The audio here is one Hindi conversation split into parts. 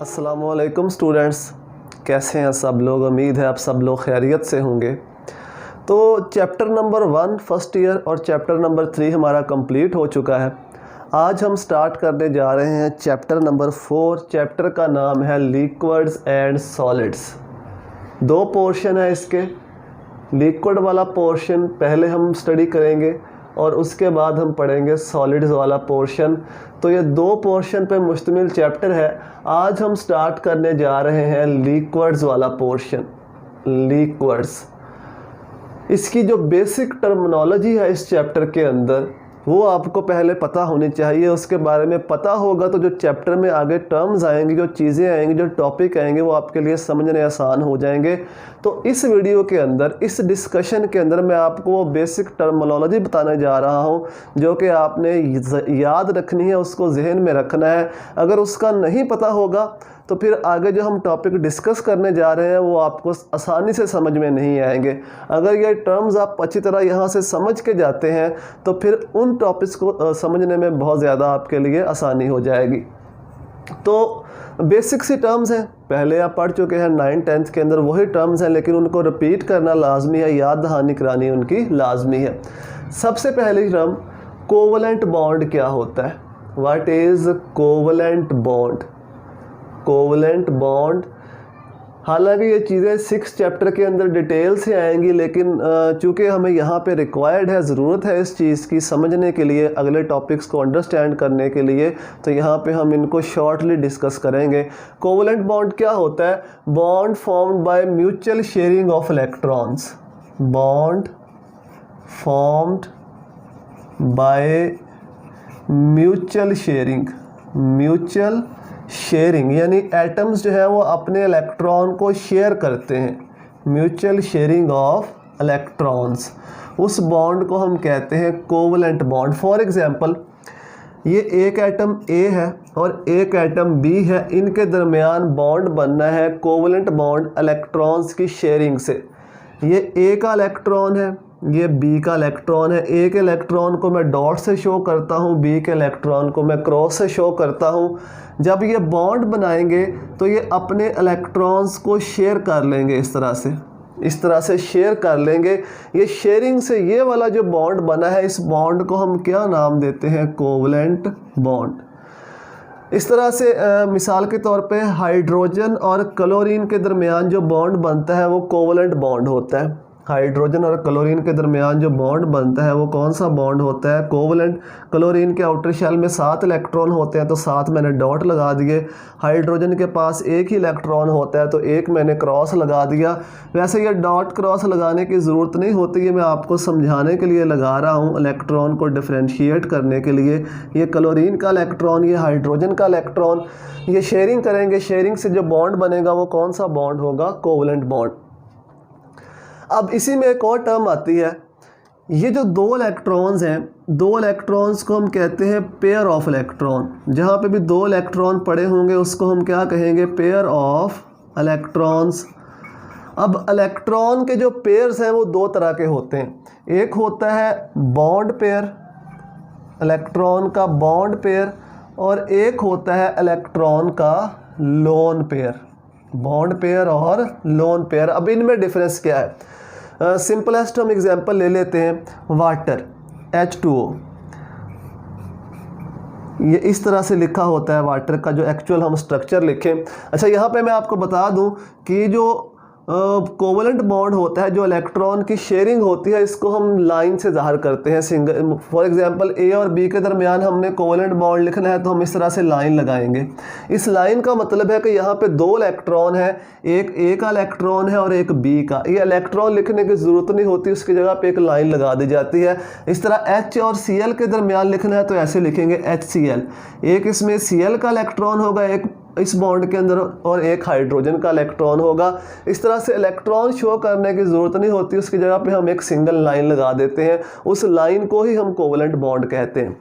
अस्सलामुअलैकुम स्टूडेंट्स, कैसे हैं सब लोग। उम्मीद है आप सब लोग खैरियत से होंगे। तो चैप्टर नंबर 1 फर्स्ट ईयर और चैप्टर नंबर 3 हमारा कंप्लीट हो चुका है। आज हम स्टार्ट करने जा रहे हैं चैप्टर नंबर 4। चैप्टर का नाम है लिक्विड्स एंड सॉलिड्स। 2 पोर्शन है इसके। लिक्विड वाला पोर्शन पहले हम स्टडी करेंगे और उसके बाद हम पढ़ेंगे सॉलिड्स वाला पोर्शन। तो ये 2 पोर्शन पे मुश्तमिल चैप्टर है। आज हम स्टार्ट करने जा रहे हैं लिक्विड्स वाला पोर्शन। लिक्विड्स, इसकी जो बेसिक टर्मिनोलॉजी है इस चैप्टर के अंदर वो आपको पहले पता होनी चाहिए। उसके बारे में पता होगा तो जो चैप्टर में आगे टर्म्स आएंगी, जो चीज़ें आएंगी, जो टॉपिक आएंगे वो आपके लिए समझने आसान हो जाएंगे। तो इस वीडियो के अंदर, इस डिस्कशन के अंदर मैं आपको वो बेसिक टर्मिनोलॉजी बताने जा रहा हूँ जो कि आपने याद रखनी है, उसको जहन में रखना है। अगर उसका नहीं पता होगा तो फिर आगे जो हम टॉपिक डिस्कस करने जा रहे हैं वो आपको आसानी से समझ में नहीं आएंगे। अगर ये टर्म्स आप अच्छी तरह यहाँ से समझ के जाते हैं तो फिर उन टॉपिक्स को समझने में बहुत ज़्यादा आपके लिए आसानी हो जाएगी। तो बेसिक सी टर्म्स हैं, पहले आप पढ़ चुके हैं 9th-10th के अंदर, वही टर्म्स हैं, लेकिन उनको रिपीट करना लाजमी है, याद दहानी करानी उनकी लाजमी है। सबसे पहली टर्म कोवलेंट बॉन्ड क्या होता है। What is covalent bond. Covalent bond, हालांकि ये चीज़ें 6 चैप्टर के अंदर डिटेल से आएंगी, लेकिन चूँकि हमें यहाँ पे रिक्वायर्ड है, ज़रूरत है इस चीज़ की समझने के लिए, अगले टॉपिक्स को अंडरस्टैंड करने के लिए, तो यहाँ पे हम इनको शॉर्टली डिस्कस करेंगे। कोवलेंट बॉन्ड क्या होता है। Bond formed by mutual sharing of electrons. Bond formed by mutual sharing. Mutual sharing यानी एटम्स जो है वो अपने इलेक्ट्रॉन को शेयर करते हैं। म्यूचुअल शेयरिंग ऑफ इलेक्ट्रॉन्स, उस बॉन्ड को हम कहते हैं कोवलेंट बॉन्ड। फॉर एग्जांपल, ये एक एटम ए है और एक एटम बी है, इनके दरमियान बॉन्ड बनना है कोवलेंट बॉन्ड इलेक्ट्रॉन्स की शेयरिंग से। ये ए का इलेक्ट्रॉन है, ये बी का इलेक्ट्रॉन है। ए के इलेक्ट्रॉन को मैं डॉट से शो करता हूँ, बी के इलेक्ट्रॉन को मैं क्रॉस से शो करता हूँ। जब ये बॉन्ड बनाएंगे तो ये अपने इलेक्ट्रॉन्स को शेयर कर लेंगे, इस तरह से शेयर कर लेंगे। ये शेयरिंग से ये वाला जो बॉन्ड बना है, इस बॉन्ड को हम क्या नाम देते हैं, कोवलेंट बॉन्ड। इस तरह से मिसाल के तौर पे हाइड्रोजन और क्लोरीन के दरमियान जो बॉन्ड बनता है वो कोवलेंट बॉन्ड होता है। हाइड्रोजन और क्लोरीन के दरमियान जो बॉन्ड बनता है वो कौन सा बॉन्ड होता है, कोवलेंट। क्लोरीन के आउटर शेल में 7 इलेक्ट्रॉन होते हैं तो 7 मैंने डॉट लगा दिए। हाइड्रोजन के पास एक ही इलेक्ट्रॉन होता है तो एक मैंने क्रॉस लगा दिया। वैसे ये डॉट क्रॉस लगाने की ज़रूरत नहीं होती, ये मैं आपको समझाने के लिए लगा रहा हूँ, इलेक्ट्रॉन को डिफ्रेंशिएट करने के लिए। ये क्लोरीन का इलेक्ट्रॉन, ये हाइड्रोजन का इलेक्ट्रॉन, ये शेयरिंग करेंगे। शेयरिंग से जो बॉन्ड बनेगा वो कौन सा बॉन्ड होगा, कोवलेंट बॉन्ड। अब इसी में एक और टर्म आती है, ये जो 2 इलेक्ट्रॉन्स हैं, 2 इलेक्ट्रॉन्स को हम कहते हैं पेयर ऑफ इलेक्ट्रॉन। जहाँ पे भी 2 इलेक्ट्रॉन पड़े होंगे उसको हम क्या कहेंगे, पेयर ऑफ इलेक्ट्रॉन्स। अब इलेक्ट्रॉन के जो पेयर्स हैं वो 2 तरह के होते हैं। एक होता है बॉन्ड पेयर, इलेक्ट्रॉन का बॉन्ड पेयर, और एक होता है इलेक्ट्रॉन का लोन पेयर। बॉन्ड पेयर और लोन पेयर, अब इनमें डिफरेंस क्या है। सिंपलेस्ट हम एग्जांपल ले लेते हैं, वाटर H2O। ये इस तरह से लिखा होता है वाटर का, जो एक्चुअल हम स्ट्रक्चर लिखें। अच्छा, यहाँ पे मैं आपको बता दूं कि जो कोवलेंट बॉन्ड होता है, जो इलेक्ट्रॉन की शेयरिंग होती है, इसको हम लाइन से ज़ाहिर करते हैं, सिंगल। फॉर एग्जांपल, ए और बी के दरमियान हमने कोवलेंट बॉन्ड लिखना है तो हम इस तरह से लाइन लगाएंगे। इस लाइन का मतलब है कि यहाँ पे 2 इलेक्ट्रॉन है, एक ए का इलेक्ट्रॉन है और एक बी का। ये इलेक्ट्रॉन लिखने की ज़रूरत नहीं होती, उसकी जगह पे एक लाइन लगा दी जाती है। इस तरह H और Cl के दरमियान लिखना है तो ऐसे लिखेंगे HCl। एक इसमें Cl का इलेक्ट्रॉन होगा, एक इस बॉन्ड के अंदर, और एक हाइड्रोजन का इलेक्ट्रॉन होगा। इस तरह से इलेक्ट्रॉन शो करने की ज़रूरत नहीं होती, उसकी जगह पे हम एक सिंगल लाइन लगा देते हैं। उस लाइन को ही हम कोवलेंट बॉन्ड कहते हैं।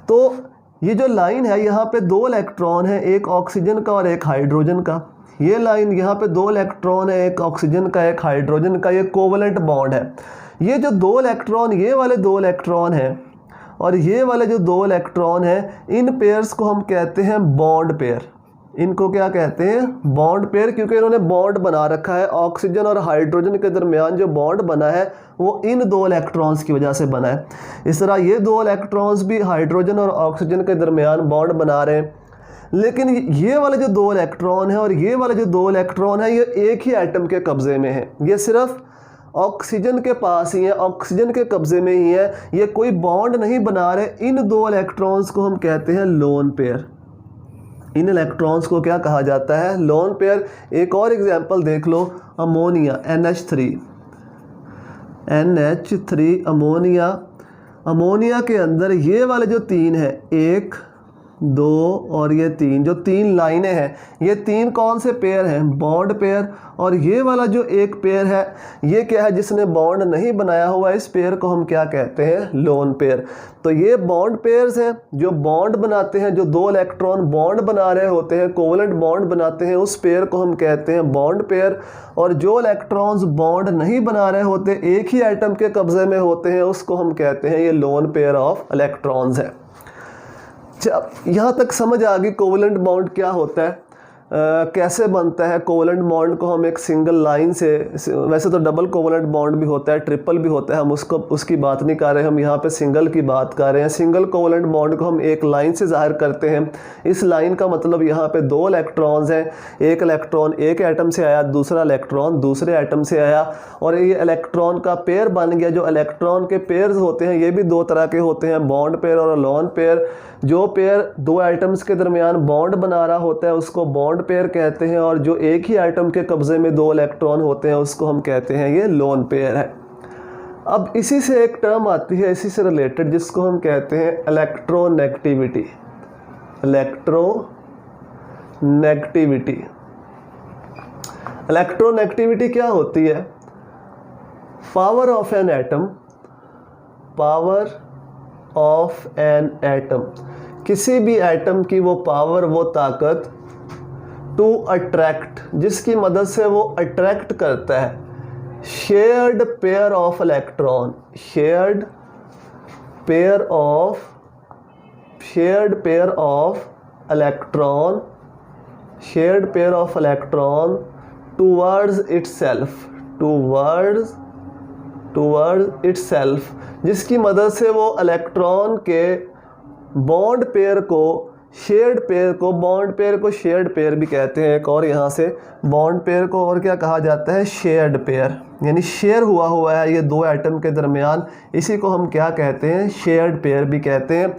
तो ये जो लाइन है, यहाँ पे 2 इलेक्ट्रॉन है, एक ऑक्सीजन का और एक हाइड्रोजन का। ये लाइन, यहाँ पे 2 इलेक्ट्रॉन है, एक ऑक्सीजन का एक हाइड्रोजन का, ये कोवलेंट बॉन्ड है। ये जो 2 इलेक्ट्रॉन, ये वाले 2 इलेक्ट्रॉन हैं और ये वाले जो 2 इलेक्ट्रॉन हैं, इन पेयर्स को हम कहते हैं बॉन्ड पेयर। इनको क्या कहते हैं, बॉन्ड पेयर, क्योंकि इन्होंने बॉन्ड बना रखा है। ऑक्सीजन और हाइड्रोजन के दरमियान जो बॉन्ड बना है वो इन 2 इलेक्ट्रॉन्स की वजह से बना है। इस तरह ये 2 इलेक्ट्रॉन्स भी हाइड्रोजन और ऑक्सीजन के दरमियान बॉन्ड बना रहे हैं। लेकिन ये वाले जो 2 इलेक्ट्रॉन हैं और ये वाले जो 2 इलेक्ट्रॉन हैं ये एक ही एटम के कब्जे में है। ये सिर्फ ऑक्सीजन के पास ही है, ऑक्सीजन के कब्जे में ही है, ये कोई बॉन्ड नहीं बना रहे। इन 2 इलेक्ट्रॉन्स को हम कहते हैं लोन पेयर। इन इलेक्ट्रॉन्स को क्या कहा जाता है, लोन पेयर। एक और एग्जांपल देख लो, अमोनिया NH3 अमोनिया। अमोनिया के अंदर ये वाले जो 3 हैं, 1 2 और ये 3, जो 3 लाइनें हैं, ये 3 कौन से पेयर हैं, बॉन्ड पेयर। और ये वाला जो एक पेयर है ये क्या है, जिसने बॉन्ड नहीं बनाया हुआ, इस पेयर को हम क्या कहते हैं, लोन पेयर। तो ये बॉन्ड पेयर्स हैं जो बॉन्ड बनाते हैं, जो 2 इलेक्ट्रॉन बॉन्ड बना रहे होते हैं, कोवलेंट बॉन्ड बनाते हैं, उस पेयर को हम कहते हैं बॉन्ड पेयर। और जो इलेक्ट्रॉन्स बॉन्ड नहीं बना रहे होते, एक ही एटम के कब्जे में होते हैं, उसको हम कहते हैं ये लोन पेयर ऑफ इलेक्ट्रॉन्स है। यहाँ तक समझ आ गई कोवलेंट बॉन्ड क्या होता है, कैसे बनता है। कोवलेंट बॉन्ड को हम एक सिंगल लाइन से, वैसे तो डबल कोवलेंट बॉन्ड भी होता है, ट्रिपल भी होता है, हम उसकी बात नहीं कर रहे, हम यहाँ पे सिंगल की बात कर रहे हैं। सिंगल कोवलेंट बॉन्ड को हम एक लाइन से जाहिर करते हैं। इस लाइन का मतलब यहाँ पे 2 इलेक्ट्रॉन्स हैं, एक इलेक्ट्रॉन एक एटम से आया, दूसरा इलेक्ट्रॉन दूसरे एटम से आया, और ये इलेक्ट्रॉन का पेयर बन गया। जो इलेक्ट्रॉन के पेयर्स होते हैं ये भी 2 तरह के होते हैं, बॉन्ड पेयर और लोन पेयर। जो पेयर 2 एटम्स के दरमियान बॉन्ड बना रहा होता है उसको बॉन्ड पेयर कहते हैं, और जो एक ही एटम के कब्जे में 2 इलेक्ट्रॉन होते हैं उसको हम कहते हैं ये लोन पेयर है। अब इसी से एक टर्म आती है इसी से रिलेटेड, जिसको हम कहते हैं इलेक्ट्रोनेगेटिविटी। इलेक्ट्रोनेगेटिविटी क्या होती है, पावर ऑफ एन एटम, किसी भी एटम की वो पावर, वो ताकत, टू अट्रैक्ट, जिसकी मदद से वो अट्रैक्ट करता है shared pair of electron, shared pair of electron towards itself, जिसकी मदद से वो इलेक्ट्रॉन के बॉन्ड पेयर को, शेयर्ड पेयर को, बॉन्ड पेयर को शेयर्ड पेयर भी कहते हैं। एक और यहाँ से बॉन्ड पेयर को और क्या कहा जाता है, शेयर्ड पेयर, यानी शेयर हुआ है ये 2 एटम के दरमियान, इसी को हम क्या कहते हैं, शेयर्ड पेयर भी कहते हैं।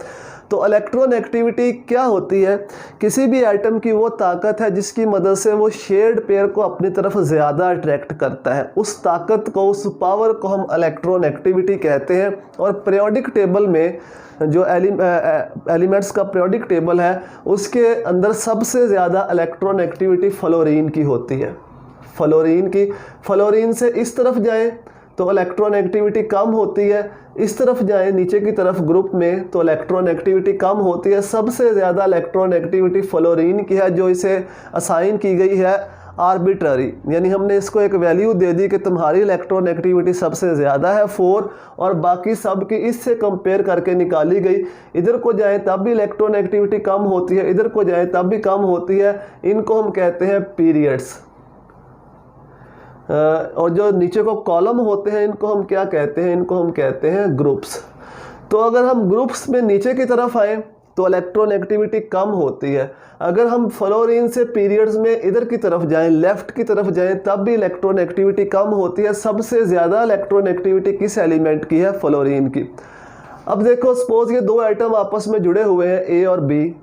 तो इलेक्ट्रोनेगेटिविटी क्या होती है, किसी भी एटम की वो ताकत है जिसकी मदद से वो शेयर्ड पेयर को अपनी तरफ ज़्यादा अट्रैक्ट करता है। उस ताकत को, उस पावर को हम इलेक्ट्रोनेगेटिविटी कहते हैं। और पीरियोडिक टेबल में जो एलिमेंट्स का पीरियोडिक टेबल है उसके अंदर सबसे ज़्यादा इलेक्ट्रोनेगेटिविटी फ्लोरीन की होती है। फ्लोरीन से इस तरफ जाएं तो इलेक्ट्रोनेगेटिविटी कम होती है, इस तरफ जाएं नीचे की तरफ ग्रुप में तो इलेक्ट्रोनेगेटिविटी कम होती है। सबसे ज़्यादा इलेक्ट्रोनेगेटिविटी फ्लोरीन की है, जो इसे असाइन की गई है आर्बिट्ररी, यानी हमने इसको एक वैल्यू दे दी कि तुम्हारी इलेक्ट्रोनेगेटिविटी सबसे ज़्यादा है 4, और बाकी सब की इससे कंपेयर करके निकाली गई। इधर को जाएं तब भी इलेक्ट्रोनेगेटिविटी कम होती है, इधर को जाएं तब भी कम होती है। इनको हम कहते हैं पीरियड्स। और जो नीचे को कॉलम होते हैं इनको हम क्या कहते हैं, इनको हम कहते हैं ग्रुप्स। तो अगर हम ग्रुप्स में नीचे की तरफ आए तो इलेक्ट्रोनेगेटिविटी कम होती है। अगर हम फ्लोरीन से पीरियड्स में इधर की तरफ जाएं, लेफ्ट की तरफ जाएं, तब भी इलेक्ट्रोनेगेटिविटी कम होती है। सबसे ज़्यादा इलेक्ट्रोनेगेटिविटी किस एलिमेंट की है, फ्लोरीन की। अब देखो सपोज ये 2 एटम आपस में जुड़े हुए हैं, ए और बी,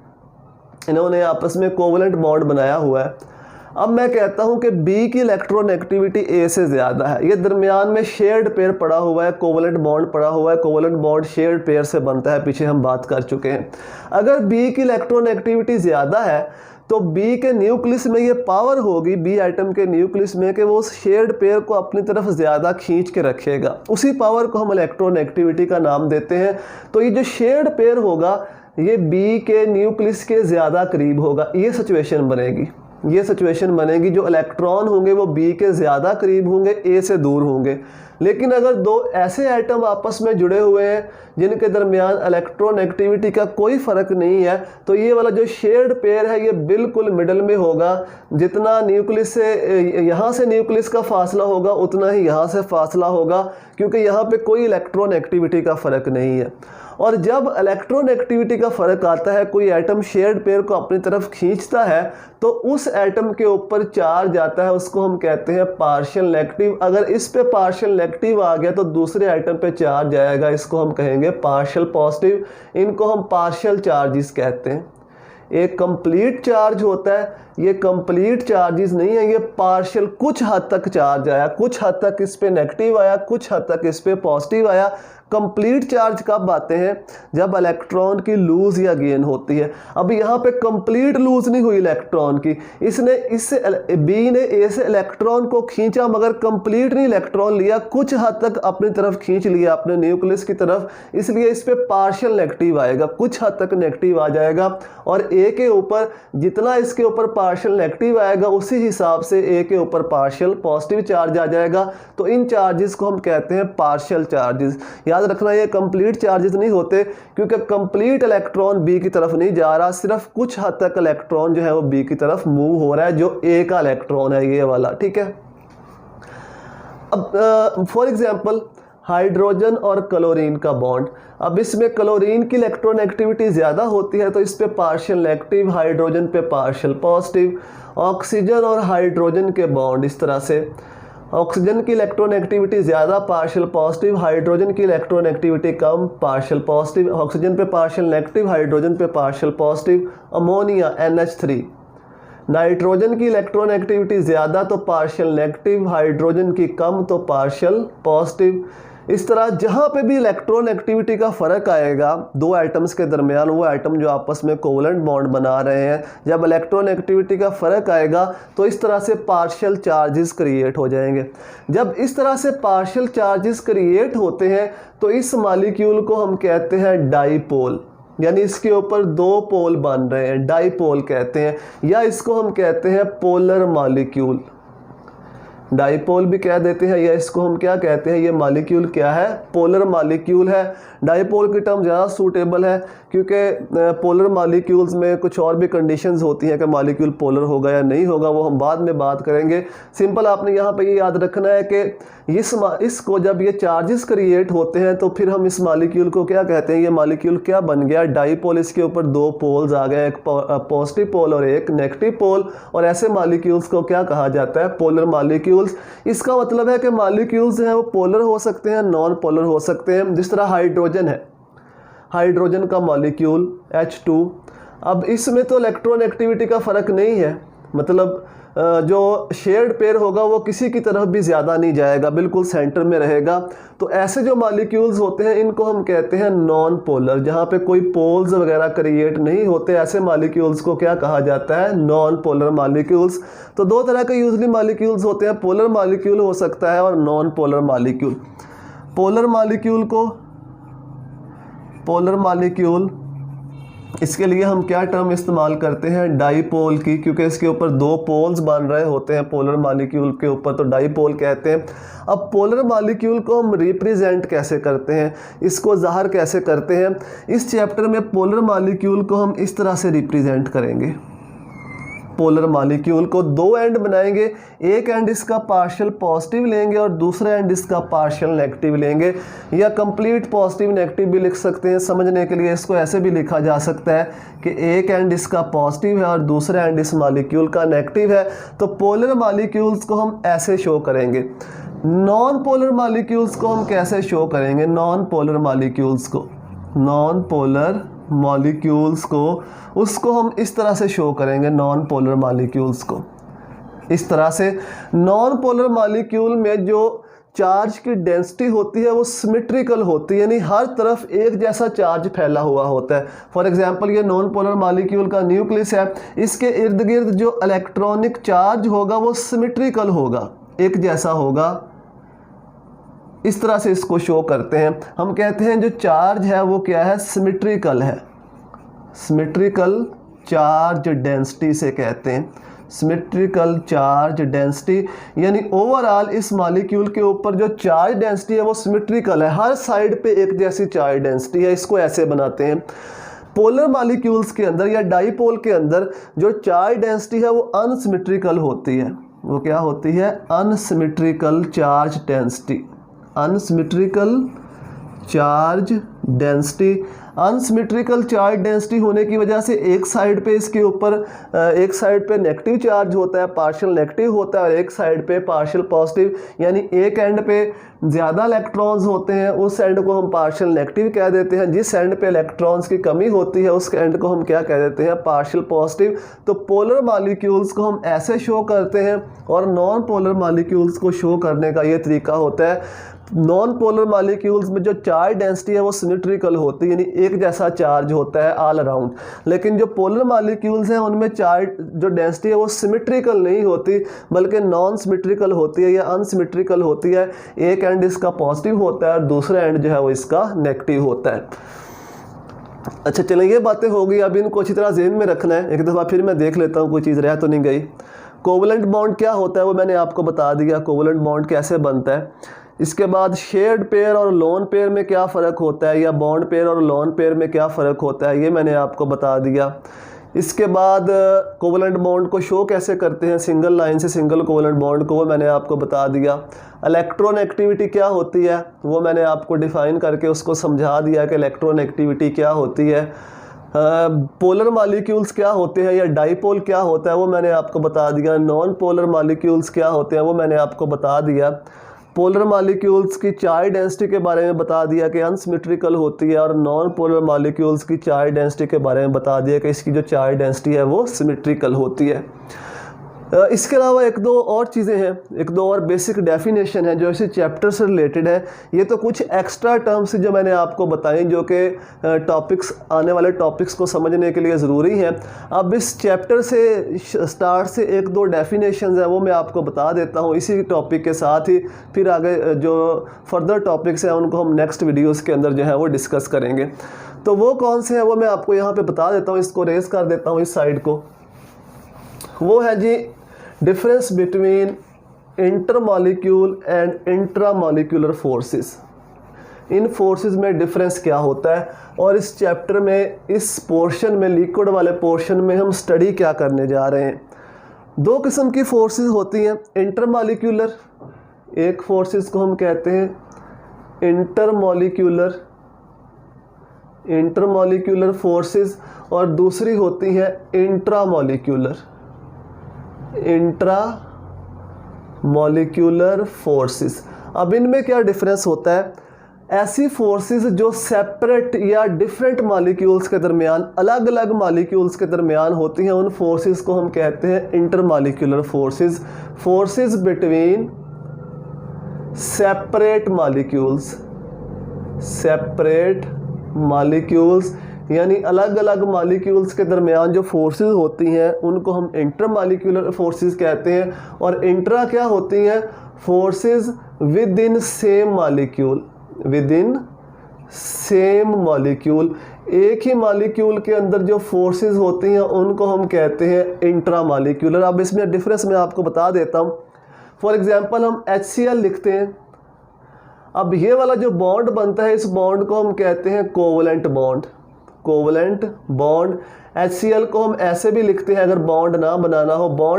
इन्होंने आपस में कोवलेंट बॉन्ड बनाया हुआ है। अब मैं कहता हूं कि बी की इलेक्ट्रोनेगेटिविटी ए से ज़्यादा है। ये दरमियान में शेयर्ड पेयर पड़ा हुआ है, कोवलेंट बॉन्ड पड़ा हुआ है, कोवलेंट बॉन्ड शेयर्ड पेयर से बनता है, पीछे हम बात कर चुके हैं। अगर बी की इलेक्ट्रोनेगेटिविटी ज़्यादा है तो बी के न्यूक्लियस में ये पावर होगी, बी एटम के न्यूक्लियस में, कि वो उस शेयर्ड पेयर को अपनी तरफ ज़्यादा खींच के रखेगा। उसी पावर को हम इलेक्ट्रोनेगेटिविटी का नाम देते हैं। तो ये जो शेयर्ड पेयर होगा ये बी के न्यूक्लियस के ज़्यादा करीब होगा। ये सिचुएशन बनेगी, जो इलेक्ट्रॉन होंगे वो बी के ज़्यादा करीब होंगे, ए से दूर होंगे। लेकिन अगर दो ऐसे एटम आपस में जुड़े हुए हैं जिनके दरमियान इलेक्ट्रोनेगेटिविटी का कोई फ़र्क नहीं है, तो ये वाला जो शेयर्ड पेयर है ये बिल्कुल मिडल में होगा। जितना न्यूक्लियस से यहाँ से न्यूक्लियस का फासला होगा उतना ही यहाँ से फासला होगा, क्योंकि यहाँ पे कोई इलेक्ट्रोनेगेटिविटी का फ़र्क नहीं है। और जब इलेक्ट्रोनेगेटिविटी का फ़र्क आता है, कोई एटम शेयर्ड पेयर को अपनी तरफ खींचता है, तो उस एटम के ऊपर चार्ज आता है, उसको हम कहते हैं पार्शियल नेगेटिव। अगर इस पे पार्शियल नेगेटिव आ गया तो दूसरे एटम पे चार्ज आएगा, इसको हम कहेंगे पार्शियल पॉजिटिव। इनको हम पार्शियल चार्जेस कहते हैं। एक कंप्लीट चार्ज होता है, ये कंप्लीट चार्जेस नहीं है, ये पार्शियल, कुछ हद तक चार्ज आया, कुछ हद तक इस पे नेगेटिव आया, कुछ हद तक इस पे पॉजिटिव आया। कंप्लीट चार्ज कब आते हैं? जब इलेक्ट्रॉन की लूज या गेन होती है। अब यहाँ पे कंप्लीट लूज नहीं हुई इलेक्ट्रॉन की, इसने इससे बी ने ए से इलेक्ट्रॉन को खींचा मगर कंप्लीट नहीं इलेक्ट्रॉन लिया, कुछ हद तक अपनी तरफ खींच लिया अपने न्यूक्लियस की तरफ, इसलिए इस पे पार्शियल नेगेटिव आएगा, कुछ हद तक नेगेटिव आ जाएगा। और ए के ऊपर जितना इसके ऊपर पार्शियल नेगेटिव आएगा उसी हिसाब से ए के ऊपर पार्शियल पॉजिटिव चार्ज आ जाएगा। तो इन चार्जेस को हम कहते हैं पार्शियल चार्जेस। याद रखना ये कंप्लीट चार्जेस नहीं होते, क्योंकि कंप्लीट इलेक्ट्रॉन बी की तरफ नहीं जा रहा, सिर्फ कुछ हद तक इलेक्ट्रॉन जो है वो बी की तरफ मूव हो रहा है, जो ए का इलेक्ट्रॉन है ये वाला, ठीक है। अब फॉर एग्जांपल हाइड्रोजन और क्लोरीन का बॉन्ड, अब इसमें क्लोरीन की इलेक्ट्रोनेगेटिविटी ज़्यादा होती है तो इस पे पार्शियल नेगेटिव, हाइड्रोजन पे पार्शियल पॉजिटिव। ऑक्सीजन और हाइड्रोजन के बॉन्ड इस तरह से, ऑक्सीजन की इलेक्ट्रोनेगेटिविटी ज़्यादा, पार्शियल पॉजिटिव, हाइड्रोजन की इलेक्ट्रोनेगेटिविटी कम, पार्शियल पॉजिटिव। ऑक्सीजन पे पार्शियल नेगेटिव, हाइड्रोजन पे partial positive. Ammonia NH3, nitrogen की इलेक्ट्रोनेगेटिविटी ज़्यादा तो पार्शियल नेगेटिव, हाइड्रोजन की कम तो पार्शियल पॉजिटिव। इस तरह जहाँ पे भी इलेक्ट्रोनेगेटिविटी का फ़र्क आएगा दो एटम्स के दरमियान, वो एटम जो आपस में कोवलेंट बॉन्ड बना रहे हैं, जब इलेक्ट्रोनेगेटिविटी का फ़र्क आएगा तो इस तरह से पार्शियल चार्जेस क्रिएट हो जाएंगे। जब इस तरह से पार्शियल चार्जेस क्रिएट होते हैं तो इस मॉलिक्यूल को हम कहते हैं डाईपोल, यानी इसके ऊपर दो पोल बन रहे हैं, डाईपोल कहते हैं, या इसको हम कहते हैं पोलर मॉलिक्यूल। डाईपोल भी कह देते हैं, या इसको हम क्या कहते हैं, ये मॉलिक्यूल क्या है? पोलर मॉलिक्यूल है। डाईपोल की टर्म ज़्यादा सूटेबल है क्योंकि पोलर मॉलिक्यूल्स में कुछ और भी कंडीशंस होती हैं कि मॉलिक्यूल पोलर होगा या नहीं होगा, वो हम बाद में बात करेंगे। सिंपल आपने यहाँ पे ये याद रखना है कि इसको जब ये चार्जेस क्रिएट होते हैं तो फिर हम इस मॉलिक्यूल को क्या कहते हैं? ये मॉलिक्यूल क्या बन गया? डाईपोल। इसके ऊपर दो पोल्स आ गए, एक पॉजिटिव पोल और एक नेगेटिव पोल, और ऐसे मॉलिक्यूल्स को क्या कहा जाता है? Polar molecules. इसका मतलब है कि मॉलिक्यूल्स हैं वो पोलर हो सकते हैं, नॉन पोलर हो सकते हैं। जिस तरह हाइड्रोजन है, हाइड्रोजन का मॉलिक्यूल H2, अब इसमें तो इलेक्ट्रोनेगेटिविटी का फ़र्क नहीं है, मतलब जो शेयर्ड पेयर होगा वो किसी की तरफ भी ज़्यादा नहीं जाएगा, बिल्कुल सेंटर में रहेगा। तो ऐसे जो मॉलिक्यूल्स होते हैं इनको हम कहते हैं नॉन पोलर, जहाँ पे कोई पोल्स वगैरह क्रिएट नहीं होते, ऐसे मॉलिक्यूल्स को क्या कहा जाता है? Non polar molecules. तो दो तरह के यूजली मॉलिक्यूल्स होते हैं, पोलर मॉलिक्यूल हो सकता है और non polar molecule. Polar molecule को, पोलर मॉलिक्यूल, इसके लिए हम क्या टर्म इस्तेमाल करते हैं? डाईपोल की, क्योंकि इसके ऊपर दो पोल्स बन रहे होते हैं पोलर मॉलिक्यूल के ऊपर, तो डाईपोल कहते हैं। अब पोलर मॉलिक्यूल को हम रिप्रेजेंट कैसे करते हैं, इसको ज़ाहिर कैसे करते हैं? इस चैप्टर में पोलर मॉलिक्यूल को हम इस तरह से रिप्रेजेंट करेंगे। पोलर मॉलिक्यूल को दो एंड बनाएंगे, एक एंड इसका पार्शियल पॉजिटिव लेंगे और दूसरा एंड इसका पार्शियल नेगेटिव लेंगे, या कंप्लीट पॉजिटिव नेगेटिव भी लिख सकते हैं। समझने के लिए इसको ऐसे भी लिखा जा सकता है कि एक एंड इसका पॉजिटिव है और दूसरा एंड इस मॉलिक्यूल का नेगेटिव है। तो पोलर मॉलिक्यूल्स को हम ऐसे शो करेंगे। नॉन पोलर मॉलिक्यूल्स को हम कैसे शो करेंगे? नॉन पोलर मॉलिक्यूल्स को, नॉन पोलर मॉलिक्यूल्स को, उसको हम इस तरह से शो करेंगे। नॉन पोलर मॉलिक्यूल्स को इस तरह से। नॉन पोलर मॉलिक्यूल में जो चार्ज की डेंसिटी होती है वो सिमेट्रिकल होती है, यानी हर तरफ एक जैसा चार्ज फैला हुआ होता है। फॉर एग्जांपल ये नॉन पोलर मॉलिक्यूल का न्यूक्लियस है, इसके इर्द गिर्द जो इलेक्ट्रॉनिक चार्ज होगा वो सिमेट्रिकल होगा, एक जैसा होगा। इस तरह से इसको शो करते हैं। हम कहते हैं जो चार्ज है वो क्या है? सिमेट्रिकल है, सिमेट्रिकल चार्ज डेंसिटी से कहते हैं। सिमेट्रिकल चार्ज डेंसिटी, यानी ओवरऑल इस मॉलिक्यूल के ऊपर जो चार्ज डेंसिटी है वो सिमेट्रिकल है, हर साइड पे एक जैसी चार्ज डेंसिटी है। इसको ऐसे बनाते हैं। पोलर मॉलिक्यूल्स के अंदर या डाईपोल के अंदर जो चार्ज डेंसिटी है वो अनसिमेट्रिकल होती है। वो क्या होती है? Unsymmetrical charge density. Unsymmetrical charge density. Unsymmetrical charge density होने की वजह से एक साइड पे इसके ऊपर एक साइड पे नेगेटिव चार्ज होता है, पार्शियल नेगेटिव होता है, और एक साइड पे पार्शियल पॉजिटिव, यानी एक एंड पे ज़्यादा इलेक्ट्रॉन्स होते हैं, उस एंड को हम पार्शियल नेगेटिव कह देते हैं। जिस एंड पे इलेक्ट्रॉन्स की कमी होती है उस एंड को हम क्या कह देते हैं? Partial positive. तो पोलर मॉलिक्यूल्स को हम ऐसे शो करते हैं और नॉन पोलर मॉलिक्यूल्स को शो करने का ये तरीका होता है। नॉन पोलर मॉलिक्यूल्स में जो चार्ज डेंसिटी है वो सिमेट्रिकल होती है, यानी एक जैसा चार्ज होता है ऑल अराउंड। लेकिन जो पोलर मॉलिक्यूल्स हैं उनमें चार्ज जो डेंसिटी है वो सिमेट्रिकल नहीं होती, बल्कि नॉन सिमेट्रिकल होती है या अनसिमेट्रिकल होती है। एक एंड इसका पॉजिटिव होता है और दूसरा एंड जो है वो इसका नेगेटिव होता है। अच्छा चलें, ये बातें हो गई। अब इनको अच्छी तरह ज़हन में रखना है। एक दफ़ा फिर मैं देख लेता हूँ कोई चीज़ रह तो नहीं गई। कोवलेंट बॉन्ड क्या होता है वो मैंने आपको बता दिया, कोवलेंट बॉन्ड कैसे बनता है। इसके बाद शेयर्ड पेयर और लोन पेयर में क्या फ़र्क होता है, या बॉन्ड पेयर और लोन पेयर में क्या फ़र्क होता है, ये मैंने आपको बता दिया। इसके बाद कोवलेंट बॉन्ड को शो कैसे करते हैं सिंगल लाइन से सिंगल कोवलेंट बॉन्ड को, वो मैंने आपको बता दिया। इलेक्ट्रोनेगेटिविटी क्या होती है वो मैंने आपको डिफ़ाइन करके उसको समझा दिया कि इलेक्ट्रोनेगेटिविटी क्या होती है। पोलर मॉलिक्यूल्स क्या होते हैं या डाईपोल क्या होता है वो मैंने आपको बता दिया। नॉन पोलर मॉलिक्यूल्स क्या होते हैं वो मैंने आपको बता दिया। पोलर मॉलिक्यूल्स की चार्ज डेंसिटी के बारे में बता दिया कि अनसिमेट्रिकल होती है, और नॉन पोलर मॉलिक्यूल्स की चार्ज डेंसिटी के बारे में बता दिया कि इसकी जो चार्ज डेंसिटी है वो सिमेट्रिकल होती है। इसके अलावा एक दो और चीज़ें हैं, एक दो और बेसिक डेफिनेशन है जो इसी चैप्टर से रिलेटेड है। ये तो कुछ एक्स्ट्रा टर्म्स जो मैंने आपको बताई जो कि टॉपिक्स आने वाले टॉपिक्स को समझने के लिए ज़रूरी हैं। अब इस चैप्टर से स्टार्ट से एक दो डेफिनेशंस हैं वो मैं आपको बता देता हूँ इसी टॉपिक के साथ ही। फिर आगे जो फर्दर टॉपिक्स हैं उनको हम नेक्स्ट वीडियोज़ के अंदर जो है वो डिस्कस करेंगे। तो वो कौन से हैं वो मैं आपको यहाँ पर बता देता हूँ। इसको रेस कर देता हूँ इस साइड को। वो है जी difference between intermolecular and intramolecular forces. इन फोर्सेस में डिफरेंस क्या होता है, और इस चैप्टर में इस पोर्शन में लिक्विड वाले पोर्शन में हम स्टडी क्या करने जा रहे हैं। दो किस्म की फोर्सेस होती हैं। इंटरमॉलिक्यूलर, एक फोर्सेस को हम कहते हैं इंटरमॉलिक्यूलर फोर्सेस, और दूसरी होती है इंट्रामॉलिक्यूलर फोर्सेस। अब इनमें क्या डिफरेंस होता है? ऐसी फोर्सेस जो सेपरेट या डिफरेंट मॉलिक्यूल्स के दरमियान, अलग अलग मॉलिक्यूल्स के दरमियान होती हैं, उन फोर्सेस को हम कहते हैं intermolecular forces. Forces between separate molecules यानी अलग अलग मॉलिक्यूल्स के दरमियान जो फोर्सेस होती हैं उनको हम इंटरमॉलिक्यूलर फोर्सेस कहते हैं। और इंट्रा क्या होती हैं? Forces with in same molecule. एक ही मॉलिक्यूल के अंदर जो फोर्सेस होती हैं उनको हम कहते हैं इंट्रामॉलिक्यूलर। अब इसमें डिफरेंस मैं आपको बता देता हूँ। फॉर एग्जांपल हम HCl लिखते हैं। अब ये वाला जो बॉन्ड बनता है इस बॉन्ड को हम कहते हैं कोवलेंट बॉन्ड। HCl को हम ऐसे भी लिखते हैं, अगर बॉन्ड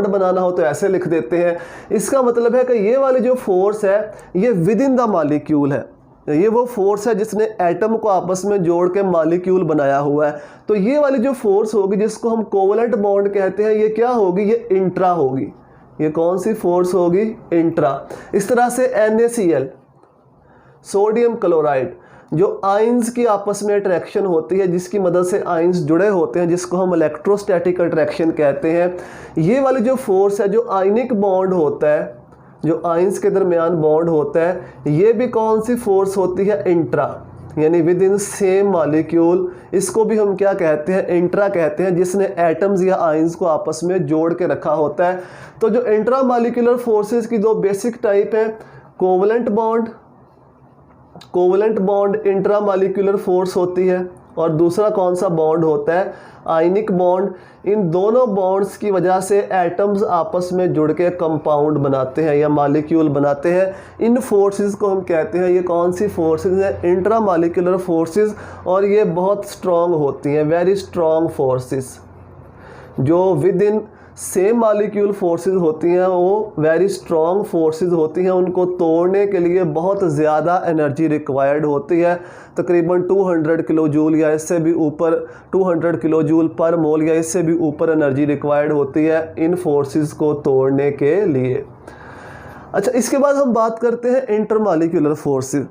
बनाना हो तो ऐसे लिख देते हैं। इसका मतलब है कि ये वाली जो फोर्स है ये विद इन द मॉलिक्यूल है। ये वो फोर्स है जिसने एटम को आपस में जोड़ के मॉलिक्यूल बनाया हुआ है। तो ये वाली जो फोर्स होगी जिसको हम कोवलेंट बॉन्ड कहते हैं, ये क्या होगी? ये इंट्रा होगी। ये कौन सी फोर्स होगी? इंट्रा। इस तरह से NaCl, सोडियम क्लोराइड, जो आयंस की आपस में अट्रैक्शन होती है, जिसकी मदद से आयंस जुड़े होते हैं, जिसको हम इलेक्ट्रोस्टैटिक अट्रैक्शन कहते हैं। ये वाली जो फोर्स है, जो आयनिक बॉन्ड होता है, जो आयंस के दरमियान बॉन्ड होता है, ये भी कौन सी फोर्स होती है? इंट्रा, यानी विद इन सेम मॉलिक्यूल। इसको भी हम क्या कहते हैं? इंट्रा कहते हैं, जिसने एटम्स या आयंस को आपस में जोड़ के रखा होता है। तो जो इंट्रा मॉलिक्यूलर फोर्सेस की दो बेसिक टाइप हैं, covalent bond intra molecular force होती है, और दूसरा कौन सा बॉन्ड होता है, आयनिक बॉन्ड। इन दोनों बॉन्ड्स की वजह से एटम्स आपस में जुड़ के कंपाउंड बनाते हैं या मॉलिक्यूल बनाते हैं। इन फोर्सेस को हम कहते हैं, ये कौन सी फोर्सेस हैं, इंट्रा मॉलिक्यूलर फोर्सेस, और ये बहुत स्ट्रॉन्ग होती हैं, वेरी स्ट्रॉन्ग फोर्सेस। जो with in same molecule forces होती हैं वो वेरी स्ट्रॉन्ग फोर्सेस होती हैं, उनको तोड़ने के लिए बहुत ज़्यादा एनर्जी रिक्वायर्ड होती है, तकरीबन 200 किलो जूल या इससे भी ऊपर, 200 किलो जूल पर मोल या इससे भी ऊपर एनर्जी रिक्वायर्ड होती है इन फोर्सेस को तोड़ने के लिए। अच्छा, इसके बाद हम बात करते हैं इंटरमॉलिक्यूलर फोर्सेस।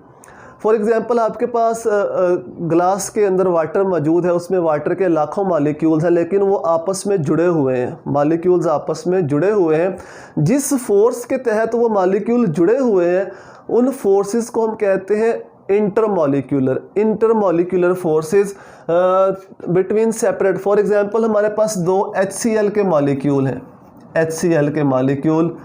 फॉर एग्ज़ाम्पल आपके पास ग्लास के अंदर वाटर मौजूद है, उसमें वाटर के लाखों मॉलिक्यूल्स हैं, लेकिन वो आपस में जुड़े हुए हैं, मॉलिक्यूल्स आपस में जुड़े हुए हैं। जिस फोर्स के तहत वो मॉलिक्यूल जुड़े हुए हैं उन फोर्सेस को हम कहते हैं intermolecular forces between separate. For example हमारे पास दो HCl के मॉलिक्यूल हैं, HCl के मॉलिक्यूल।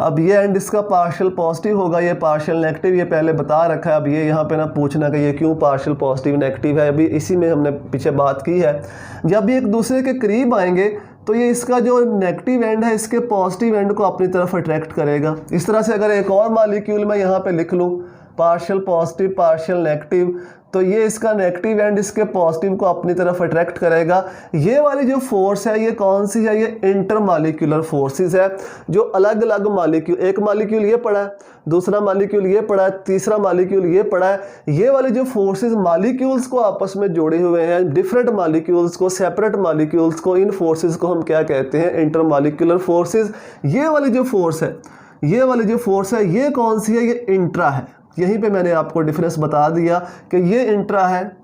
अब ये एंड इसका पार्शियल पॉजिटिव होगा, ये पार्शियल नेगेटिव, ये पहले बता रखा है। अब ये यहाँ पे ना पूछना कि ये क्यों पार्शियल पॉजिटिव नेगेटिव है, अभी इसी में हमने पीछे बात की है। जब ये एक दूसरे के करीब आएंगे तो ये इसका जो नेगेटिव एंड है इसके पॉजिटिव एंड को अपनी तरफ अट्रैक्ट करेगा। इस तरह से अगर एक और मॉलिक्यूल मैं यहाँ पे लिख लूँ पार्शियल पॉजिटिव पार्शियल नेगेटिव, तो ये इसका नेगेटिव एंड इसके पॉजिटिव को अपनी तरफ अट्रैक्ट करेगा। ये वाली जो फोर्स है ये कौन सी है, ये इंटरमॉलिक्यूलर फोर्सेस है, जो अलग अलग मॉलिक्यूल, एक मॉलिक्यूल ये पड़ा है, दूसरा मॉलिक्यूल ये पड़ा है, तीसरा मॉलिक्यूल ये पड़ा है, ये वाली जो फोर्सेस मॉलिक्यूल्स को आपस में जोड़े हुए हैं, डिफरेंट मॉलिक्यूल्स को, सेपरेट मॉलिक्यूल्स को, इन फोर्सेस को हम क्या कहते हैं, इंटरमॉलिक्यूलर फोर्सेस। ये वाली जो फोर्स है, ये वाली जो फोर्स है ये कौन सी है, ये इंट्रा है। यहीं पे मैंने आपको डिफरेंस बता दिया कि ये इंट्रा है,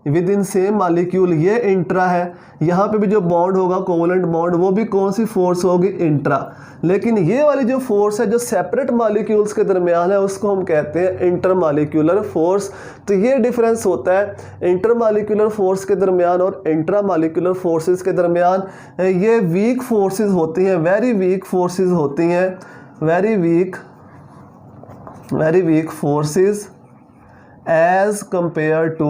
विद इन सेम मॉलिक्यूल ये इंट्रा है। यहाँ पे भी जो बॉन्ड होगा कोवलेंट बॉन्ड वो भी कौन सी फोर्स होगी, इंट्रा। लेकिन ये वाली जो फोर्स है जो सेपरेट मॉलिक्यूल्स के दरमियान है उसको हम कहते हैं इंटरमॉलिक्यूलर फोर्स। तो ये डिफरेंस होता है इंटरमॉलिक्यूलर फोर्स के दरमियान और इंट्रामॉलिक्यूलर फोर्सेस के दरमियान। ये वीक फोर्सेस होती हैं, वेरी वीक फोर्सेस होती हैं, very weak forces as compared to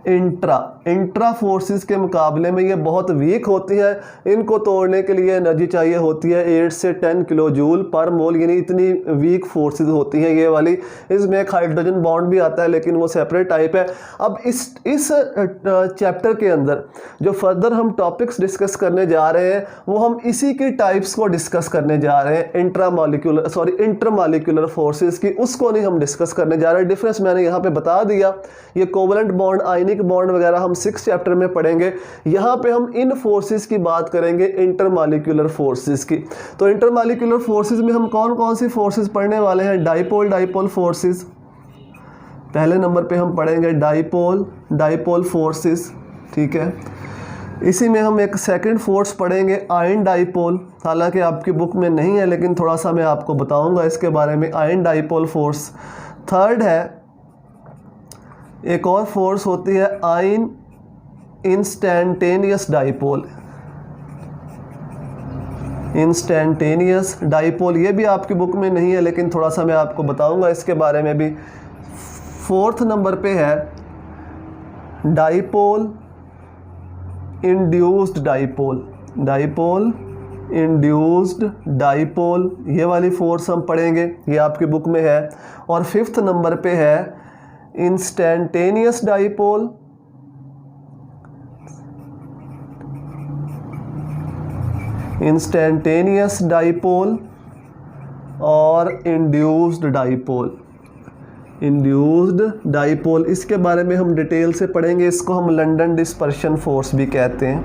intra forces के मुकाबले में ये बहुत वीक होती है। इनको तोड़ने के लिए एनर्जी चाहिए होती है 8 से 10 किलो जूल पर मोल, यानी इतनी वीक फोर्सेस होती हैं ये वाली। इसमें एक हाइड्रोजन बॉन्ड भी आता है लेकिन वो सेपरेट टाइप है। अब इस चैप्टर के अंदर जो फर्दर हम टॉपिक्स डिस्कस करने जा रहे हैं वो हम इसी की टाइप्स को डिस्कस करने जा रहे हैं, इंटरमॉलिक्यूलर फोर्सेस की, उसको नहीं हम डिस्कस करने जा रहे हैं। डिफरेंस मैंने यहाँ पे बता दिया। ये कोवलेंट बॉन्ड, आयनिक बॉन्ड वगैरह हम 6 चैप्टर में पढ़ेंगे। यहाँ पे हम इन फोर्सेस की बात करेंगे, इंटरमॉलिक्यूलर फोर्सेस की। तो इंटरमॉलिक्यूलर फोर्सेस में हम कौन कौन सी फोर्सेस पढ़ने वाले हैं, डाइपोल फोर्सेस। पहले नंबर पे हम पढ़ेंगे डाइपोल फोर्सेस, ठीक है। इसी में हम एक सेकंड फोर्स पढ़ेंगे आयन डाइपोल, हालांकि आपकी बुक में नहीं है लेकिन थोड़ा सा मैं आपको बताऊंगा इसके बारे में, आयन डाइपोल फोर्स। थर्ड है, एक और फोर्स होती है ion instantaneous dipole, instantaneous dipole, ये भी आपकी बुक में नहीं है लेकिन थोड़ा सा मैं आपको बताऊंगा इसके बारे में भी। फोर्थ नंबर पे है डाइपोल इंड्यूस्ड डाइपोल, ये वाली फोर्स हम पढ़ेंगे, ये आपकी बुक में है। और फिफ्थ नंबर पे है इंस्टैंटेनियस डाइपोल और इंड्यूस्ड डाइपोल। इसके बारे में हम डिटेल से पढ़ेंगे। इसको हम लंदन डिस्पर्शन फोर्स भी कहते हैं,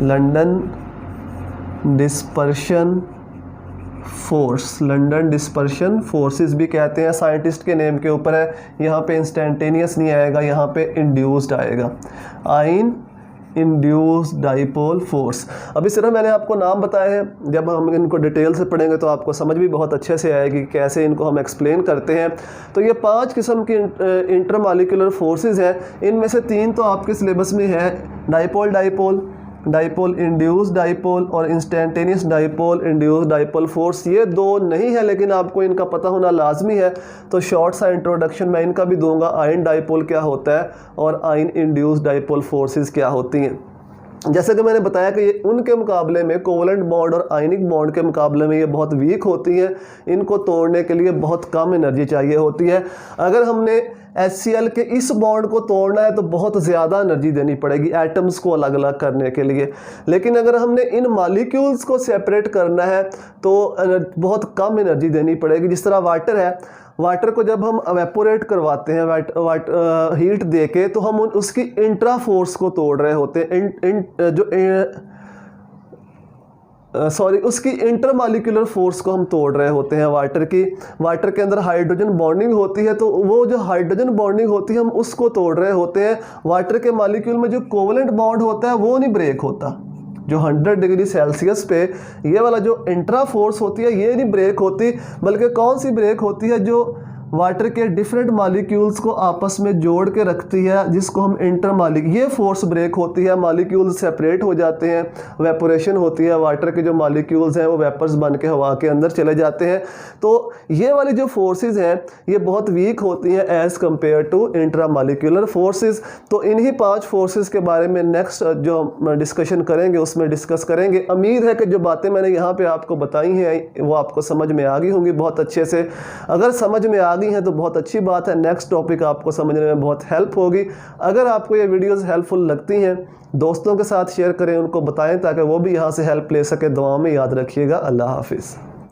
लंदन डिस्पर्शन फोर्सेस भी कहते हैं, साइंटिस्ट के नेम के ऊपर है। यहाँ पे इंस्टैंटेनियस नहीं आएगा, यहाँ पे इंड्यूस्ड आएगा, आयन इंड्यूस्ड डाइपोल फोर्स। अभी सिर्फ मैंने आपको नाम बताए हैं, जब हम इनको डिटेल से पढ़ेंगे तो आपको समझ भी बहुत अच्छे से आएगी कैसे इनको हम एक्सप्लेन करते हैं। तो ये 5 किस्म की इंटरमॉलिक्यूलर फोर्सेस हैं। इनमें से 3 तो आपके सिलेबस में है, डाइपोल डाइपोल इंड्यूस डाइपोल और instantaneous dipole induce dipole force, ये दो नहीं है लेकिन आपको इनका पता होना लाजमी है। तो शॉर्ट सा इंट्रोडक्शन मैं इनका भी दूंगा, आयन डाइपोल क्या होता है और आयन इंड्यूस डाइपोल फोर्सेस क्या होती हैं। जैसे कि मैंने बताया कि ये उनके मुकाबले में कोवलेंट बॉन्ड और आयनिक बॉन्ड के मुकाबले में ये बहुत वीक होती हैं, इनको तोड़ने के लिए बहुत कम एनर्जी चाहिए होती है। अगर हमने HCl के इस बॉन्ड को तोड़ना है तो बहुत ज़्यादा एनर्जी देनी पड़ेगी एटम्स को अलग अलग करने के लिए, लेकिन अगर हमने इन मॉलिक्यूल्स को सेपरेट करना है तो बहुत कम एनर्जी देनी पड़ेगी। जिस तरह वाटर है, वाटर को जब हम एवेपोरेट करवाते हैं हीट देके तो हम उसकी इंट्रा फोर्स को तोड़ रहे होते हैं, उसकी इंटरमॉलिक्यूलर फोर्स को हम तोड़ रहे होते हैं वाटर की। वाटर के अंदर हाइड्रोजन बॉन्डिंग होती है तो वो जो हाइड्रोजन बॉन्डिंग होती है हम उसको तोड़ रहे होते हैं। वाटर के मॉलिक्यूल में जो कोवलेंट बॉन्ड होता है वो नहीं ब्रेक होता, जो 100 डिग्री सेल्सियस पे ये वाला जो इंट्रा फोर्स होती है ये नहीं ब्रेक होती, बल्कि कौन सी ब्रेक होती है, जो वाटर के डिफरेंट मॉलिक्यूल्स को आपस में जोड़ के रखती है, जिसको हम ये फोर्स ब्रेक होती है, मॉलिक्यूल्स सेपरेट हो जाते हैं, वेपोरेशन होती है, वाटर के जो मॉलिक्यूल्स हैं वो वेपर्स बन के हवा के अंदर चले जाते हैं। तो ये वाली जो फोर्सेस हैं ये बहुत वीक होती हैं as compare to intramolecular forces. तो इन्हीं 5 फोर्सेस के बारे में नेक्स्ट जो हम डिस्कशन करेंगे उसमें डिस्कस करेंगे। उम्मीद है कि जो बातें मैंने यहाँ पे आपको बताई हैं वो आपको समझ में आ गई होंगी बहुत अच्छे से। अगर समझ में आ गई हैं तो बहुत अच्छी बात है, नेक्स्ट टॉपिक आपको समझने में बहुत हेल्प होगी। अगर आपको ये वीडियोस हेल्पफुल लगती हैं दोस्तों के साथ शेयर करें, उनको बताएं ताकि वो भी यहाँ से हेल्प ले सके। दुआ में याद रखिएगा। अल्लाह हाफिज़।